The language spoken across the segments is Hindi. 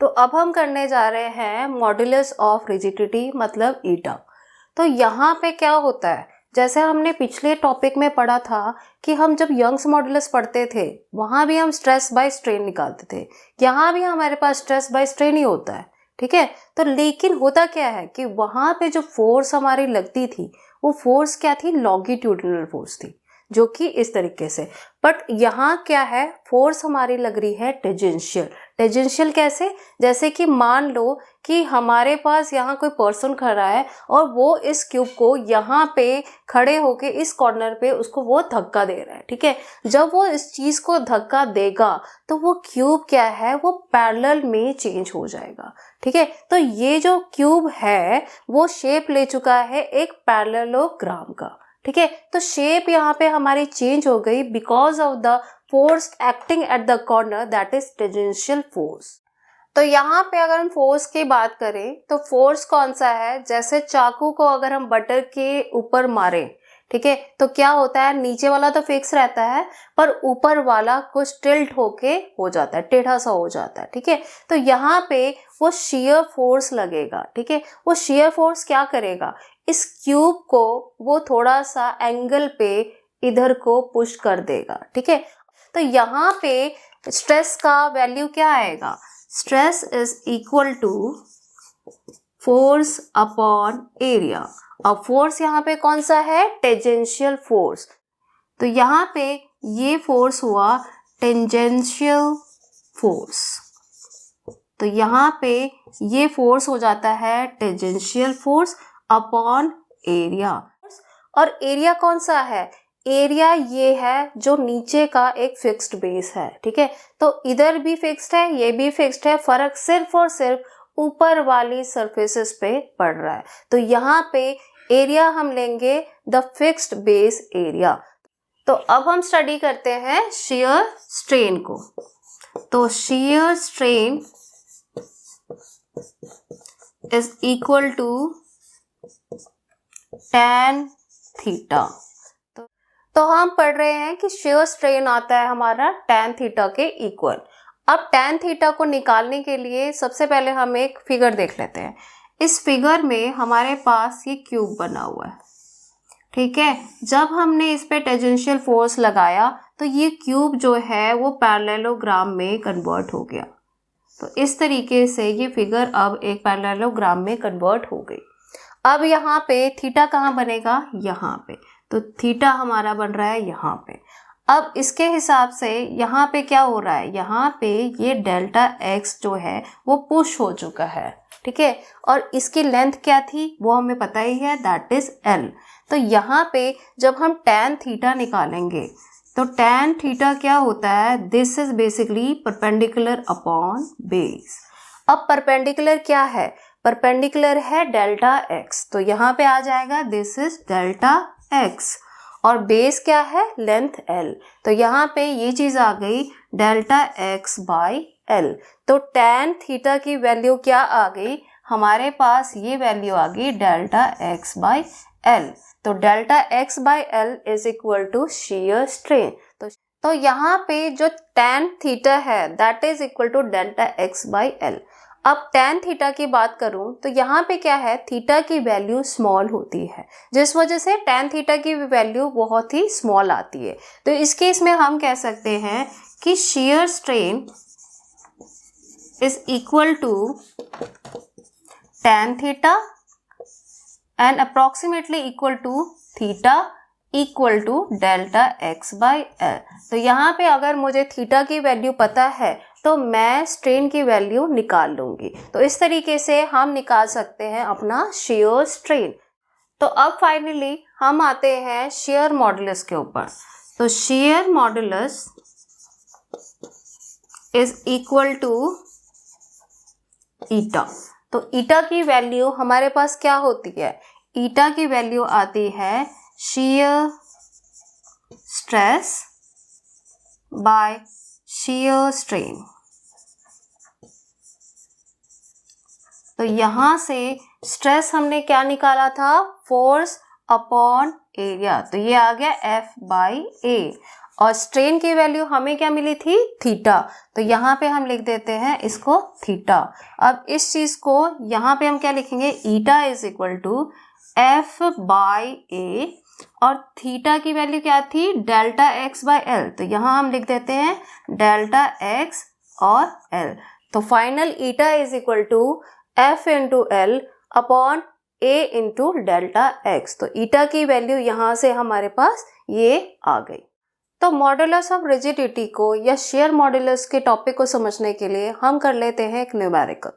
तो अब हम करने जा रहे हैं मॉड्यूलस ऑफ रिजिडिटी मतलब ईटा। तो यहाँ पे क्या होता है, जैसे हमने पिछले टॉपिक में पढ़ा था कि हम जब यंग्स मॉड्यूलस पढ़ते थे वहाँ भी हम स्ट्रेस बाय स्ट्रेन निकालते थे, यहाँ भी हमारे पास स्ट्रेस बाय स्ट्रेन ही होता है, ठीक है। तो लेकिन होता क्या है कि वहाँ पे जो फोर्स हमारी लगती थी वो फोर्स क्या थी, लॉन्गिट्यूडिनल फोर्स थी, जो कि इस तरीके से। बट यहाँ क्या है, फोर्स हमारी लग रही है टेंजेंशियल। टेंजेंशियल कैसे, जैसे कि मान लो कि हमारे पास यहाँ कोई पर्सन खड़ा है और वो इस क्यूब को यहाँ पे खड़े होके इस कॉर्नर पे उसको वो धक्का दे रहा है, ठीक है। जब वो इस चीज को धक्का देगा तो वो क्यूब क्या है, वो पैरेलल में चेंज हो जाएगा, ठीक है। तो ये जो क्यूब है वो शेप ले चुका है एक पैरेललोग्राम का, ठीक है। तो शेप यहाँ पे हमारी चेंज हो गई because of the force acting at the corner, that is tangential force. तो यहाँ पे अगर हम फोर्स की बात करें तो फोर्स कौन सा है, जैसे चाकू को अगर हम बटर के ऊपर मारें, ठीक है, तो क्या होता है, नीचे वाला तो फिक्स रहता है पर ऊपर वाला कुछ टिल्ट होके हो जाता है, टेढ़ा सा हो जाता है, ठीक है। तो यहाँ पे वो शियर फोर्स लगेगा, ठीक है। वो शियर फोर्स क्या करेगा, इस क्यूब को वो थोड़ा सा एंगल पे इधर को पुश कर देगा, ठीक है। तो यहाँ पे स्ट्रेस का वैल्यू क्या आएगा, stress is equal to force upon area. अब फोर्स यहाँ पे कौन सा है, टेंजेंशियल फोर्स। तो यहाँ पे ये फोर्स हुआ टेंजेंशियल फोर्स, तो यहाँ पे ये फोर्स हो जाता है टेंजेंशियल फोर्स अपॉन एरिया। और एरिया कौन सा है, एरिया ये है जो नीचे का एक फिक्स्ड बेस है, ठीक है। तो इधर भी फिक्स्ड है, ये भी फिक्स्ड है, फर्क सिर्फ और सिर्फ ऊपर वाली सरफेसेस पे पड़ रहा है। तो यहाँ पे एरिया हम लेंगे द फिक्स्ड बेस एरिया। तो अब हम स्टडी करते हैं शियर स्ट्रेन को। तो shear strain is equal to tan theta. तो हम पढ़ रहे हैं कि शियर स्ट्रेन आता है हमारा tan थीटा के इक्वल। अब tan थीटा को निकालने के लिए सबसे पहले हम एक फिगर देख लेते हैं। इस फिगर में हमारे पास ये क्यूब बना हुआ है, ठीक है। जब हमने इस पे टेंजेंशियल फोर्स लगाया तो ये क्यूब जो है वो पैरेललोग्राम में कन्वर्ट हो गया। तो इस तरीके से ये फिगर अब एक पैरेललोग्राम में कन्वर्ट हो गई। अब यहाँ पे थीटा कहाँ बनेगा, यहाँ पे, तो थीटा हमारा बन रहा है यहाँ पे। अब इसके हिसाब से यहाँ पे क्या हो रहा है, यहाँ पे ये डेल्टा एक्स जो है वो पुश हो चुका है, ठीक है। और इसकी लेंथ क्या थी वो हमें पता ही है, दैट इज एल। तो यहाँ पे जब हम tan थीटा निकालेंगे तो tan थीटा क्या होता है, this is basically perpendicular upon base. अब परपेंडिकुलर क्या है, परपेंडिकुलर है डेल्टा एक्स, तो यहाँ पे आ जाएगा दिस इज डेल्टा एक्स। और बेस क्या है, लेंथ एल, तो यहाँ पे ये चीज आ गई डेल्टा एक्स बाई एल। तो tan थीटा की वैल्यू क्या आ गई, हमारे पास ये वैल्यू आ गई डेल्टा एक्स बाई एल। तो delta X by L is equal to shear strain. तो यहाँ पे जो tan थीटा है that is equal to delta X by L. अब tan थीटा की बात करूं तो यहाँ पे क्या है, थीटा की वैल्यू स्मॉल होती है, जिस वजह से tan थीटा की वैल्यू बहुत ही स्मॉल आती है। तो इस केस में हम कह सकते हैं कि shear strain is equal to tan theta and approximately equal to theta equal to delta X by L. तो यहाँ पे अगर मुझे थीटा की वैल्यू पता है तो मैं स्ट्रेन की वैल्यू निकाल लूंगी। तो इस तरीके से हम निकाल सकते हैं अपना शियर स्ट्रेन। तो अब फाइनली हम आते हैं शियर मॉडुलस के ऊपर। तो shear modulus is equal to eta. तो ईटा की वैल्यू हमारे पास क्या होती है, ईटा की वैल्यू आती है shear stress by shear strain. तो यहाँ से स्ट्रेस हमने क्या निकाला था, फोर्स अपॉन एरिया, तो ये आ गया F बाई ए। और स्ट्रेन की वैल्यू हमें क्या मिली थी, थीटा, तो यहाँ पे हम लिख देते हैं इसको थीटा। अब इस चीज को यहाँ पे हम क्या लिखेंगे, eta is equal to F by A, और थीटा की वैल्यू क्या थी, डेल्टा एक्स बाई एल, तो यहाँ हम लिख देते हैं डेल्टा एक्स और एल। तो final eta is equal to F into L upon A into delta X. तो ईटा की वैल्यू यहाँ से हमारे पास ये आ गई। तो मॉडुलस ऑफ रिजिडिटी को या शेयर मॉडुलस के टॉपिक को समझने के लिए हम कर लेते हैं एक न्यूमेरिकल।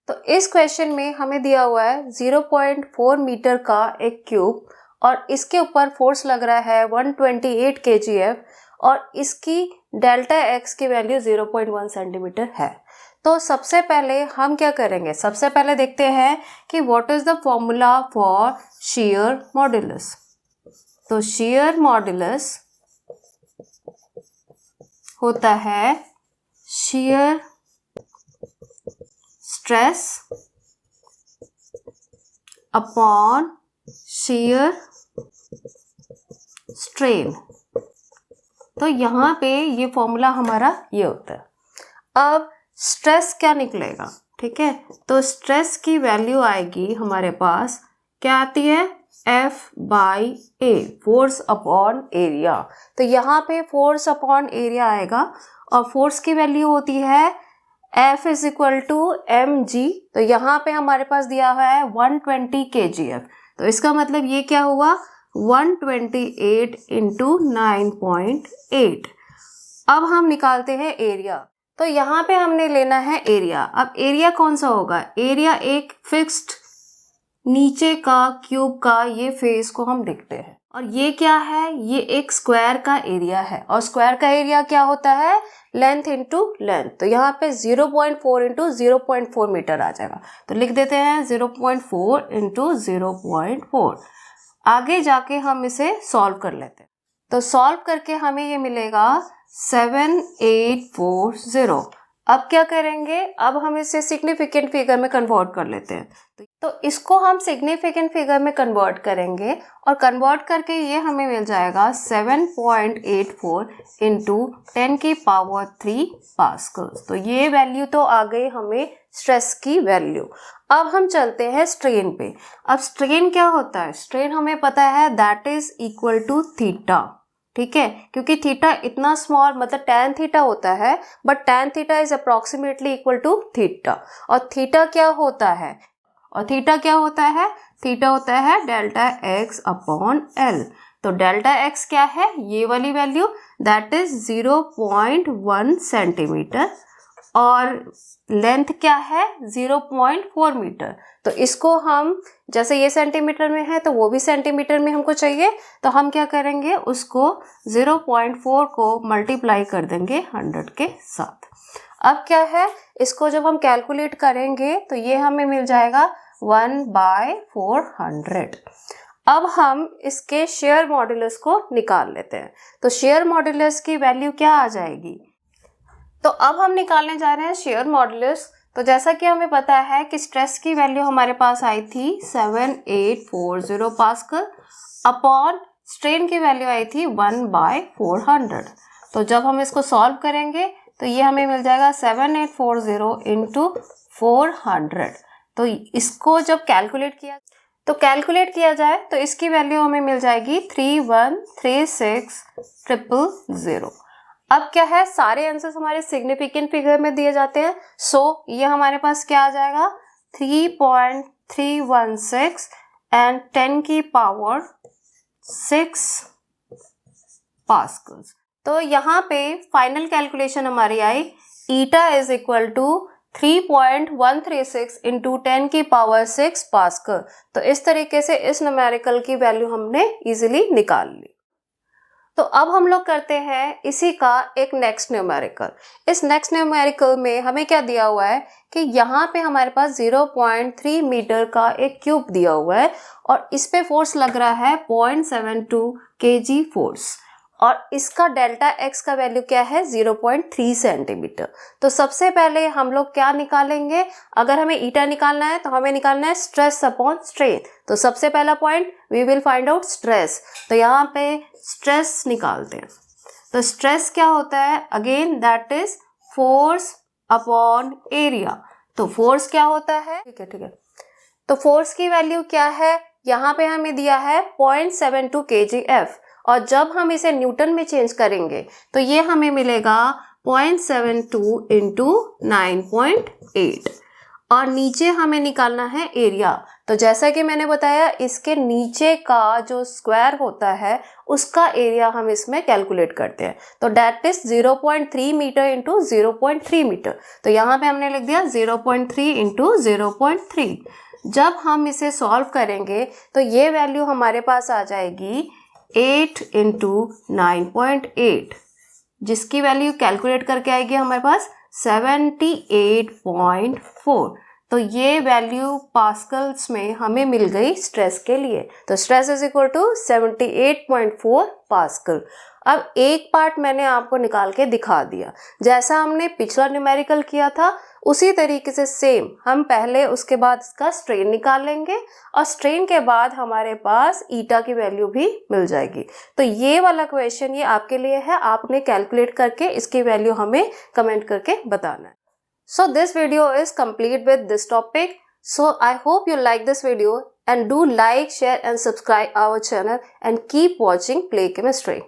तो इस क्वेश्चन में हमें दिया हुआ है 0.4 मीटर का एक क्यूब और इसके ऊपर फोर्स लग रहा है 128 kgf और इसकी डेल्टा एक्स की वैल्यू 0.1 सेंटीमीटर है। तो सबसे पहले हम क्या करेंगे, सबसे पहले देखते हैं कि what is the formula for share modulus. तो शेयर मॉडुलस होता है shear stress upon shear strain. तो यहाँ पे ये फॉर्मूला हमारा ये होता है। अब स्ट्रेस क्या निकलेगा, ठीक है, तो स्ट्रेस की वैल्यू आएगी हमारे पास, क्या आती है, F by A, force upon area. तो यहाँ पे फोर्स अपॉन एरिया आएगा और फोर्स की वैल्यू होती है F is equal to mg। तो यहाँ पे हमारे पास दिया हुआ है 120 kgf, तो इसका मतलब ये क्या हुआ, 128 इंटू 9.8। अब हम निकालते हैं एरिया। तो यहाँ पे हमने लेना है एरिया। अब एरिया कौन सा होगा, एरिया एक फिक्स्ड नीचे का क्यूब का ये फेस को हम देखते हैं, और ये क्या है, ये एक स्क्वायर का एरिया है, और स्क्वायर का एरिया क्या होता है, लेंथ इंटू लेंथ। तो यहाँ पे 0.4 इंटू 0.4 मीटर आ जाएगा, तो लिख देते हैं 0.4 इंटू 0.4। आगे जाके हम इसे सॉल्व कर लेते हैं। तो सॉल्व करके हमें ये मिलेगा 7840। अब क्या करेंगे, अब हम इसे सिग्निफिकेंट फिगर में कन्वर्ट कर लेते हैं। तो इसको हम सिग्निफिकेंट फिगर में कन्वर्ट करेंगे और कन्वर्ट करके ये हमें मिल जाएगा 7.84 इंटू 10⁻³ पास्कल्स। तो ये वैल्यू तो आ गई हमें स्ट्रेस की वैल्यू। अब हम चलते हैं स्ट्रेन पे। अब स्ट्रेन क्या होता है, स्ट्रेन हमें पता है that is equal to theta, ठीक है, क्योंकि थीटा इतना स्मॉल मतलब tan थीटा होता है, but tan theta is approximately equal to theta. और थीटा क्या होता है, और थीटा क्या होता है, थीटा होता है डेल्टा एक्स अपॉन एल। तो डेल्टा एक्स क्या है, ये वाली वैल्यू, दैट इज 0.1 सेंटीमीटर, और लेंथ क्या है 0.4 मीटर। तो इसको हम, जैसे ये सेंटीमीटर में है तो वो भी सेंटीमीटर में हमको चाहिए, तो हम क्या करेंगे, उसको 0.4 को मल्टीप्लाई कर देंगे 100 के साथ। अब क्या है, इसको जब हम कैलकुलेट करेंगे तो ये हमें मिल जाएगा 1/400। अब हम इसके शेयर मॉडुलस को निकाल लेते हैं। तो शेयर मॉडुलस की वैल्यू क्या आ जाएगी, तो अब हम निकालने जा रहे हैं शेयर मॉडुलस। तो जैसा कि हमें पता है कि स्ट्रेस की वैल्यू हमारे पास आई थी 7840 पास्कल अपॉन स्ट्रेन की वैल्यू आई थी 1/400। तो जब हम इसको सॉल्व करेंगे तो ये हमें मिल जाएगा 7840 इंटू 400। तो इसको जब कैलकुलेट किया जाए तो इसकी वैल्यू हमें मिल जाएगी 3136,000। अब क्या है, सारे आंसर्स हमारे सिग्निफिकेंट फिगर में दिए जाते हैं, सो ये हमारे पास क्या आ जाएगा 3.316 एंड 10⁻6 पास्कल्स। तो यहाँ पे फाइनल कैलकुलेशन हमारी आई, eta is equal to 3.136 into 10⁻6 pascal. तो इस तरीके से इस न्यूमेरिकल की वैल्यू हमने इजीली निकाल ली। तो अब हम लोग करते हैं इसी का एक नेक्स्ट न्यूमेरिकल। इस नेक्स्ट न्यूमेरिकल में हमें क्या दिया हुआ है कि यहाँ पे हमारे पास 0.3 मीटर का एक क्यूब दिया हुआ है और इस पे फोर्स लग रहा है 0.72 kg फोर्स, और इसका डेल्टा एक्स का वैल्यू क्या है 0.3 सेंटीमीटर। तो सबसे पहले हम लोग क्या निकालेंगे, अगर हमें ईटा निकालना है तो हमें निकालना है स्ट्रेस अपॉन स्ट्रेन। तो सबसे पहला point we will find out stress. तो यहाँ पे स्ट्रेस निकालते हैं। तो स्ट्रेस क्या होता है, again that is force upon area. तो फोर्स क्या होता है, ठीक है, तो फोर्स की वैल्यू क्या है, यहाँ पे हमें दिया है 0.72 kgf, और जब हम इसे न्यूटन में चेंज करेंगे तो ये हमें मिलेगा 0.72 इंटू 9.8, और नीचे हमें निकालना है एरिया। तो जैसा कि मैंने बताया, इसके नीचे का जो स्क्वायर होता है उसका एरिया हम इसमें कैलकुलेट करते हैं। तो that is 0.3 metre into 0.3 metre. तो यहाँ पे हमने लिख दिया 0.3 इंटू 0.3। जब हम इसे सॉल्व करेंगे तो ये वैल्यू हमारे पास आ जाएगी 8 इंटू 9.8, जिसकी वैल्यू कैलकुलेट करके आएगी हमारे पास 78.4। तो ये वैल्यू पास्कल्स में हमें मिल गई स्ट्रेस के लिए। तो stress is equal to 78.4 pascal. अब एक पार्ट मैंने आपको निकाल के दिखा दिया, जैसा हमने पिछला न्यूमेरिकल किया था उसी तरीके से सेम हम पहले उसके बाद इसका स्ट्रेन निकाल लेंगे, और स्ट्रेन के बाद हमारे पास ईटा की वैल्यू भी मिल जाएगी। तो ये वाला क्वेश्चन ये आपके लिए है, आपने कैलकुलेट करके इसकी वैल्यू हमें कमेंट करके बताना है। So this video is complete with this topic. So I hope you like this video and do like, share and subscribe our channel and keep watching Play Chemistry.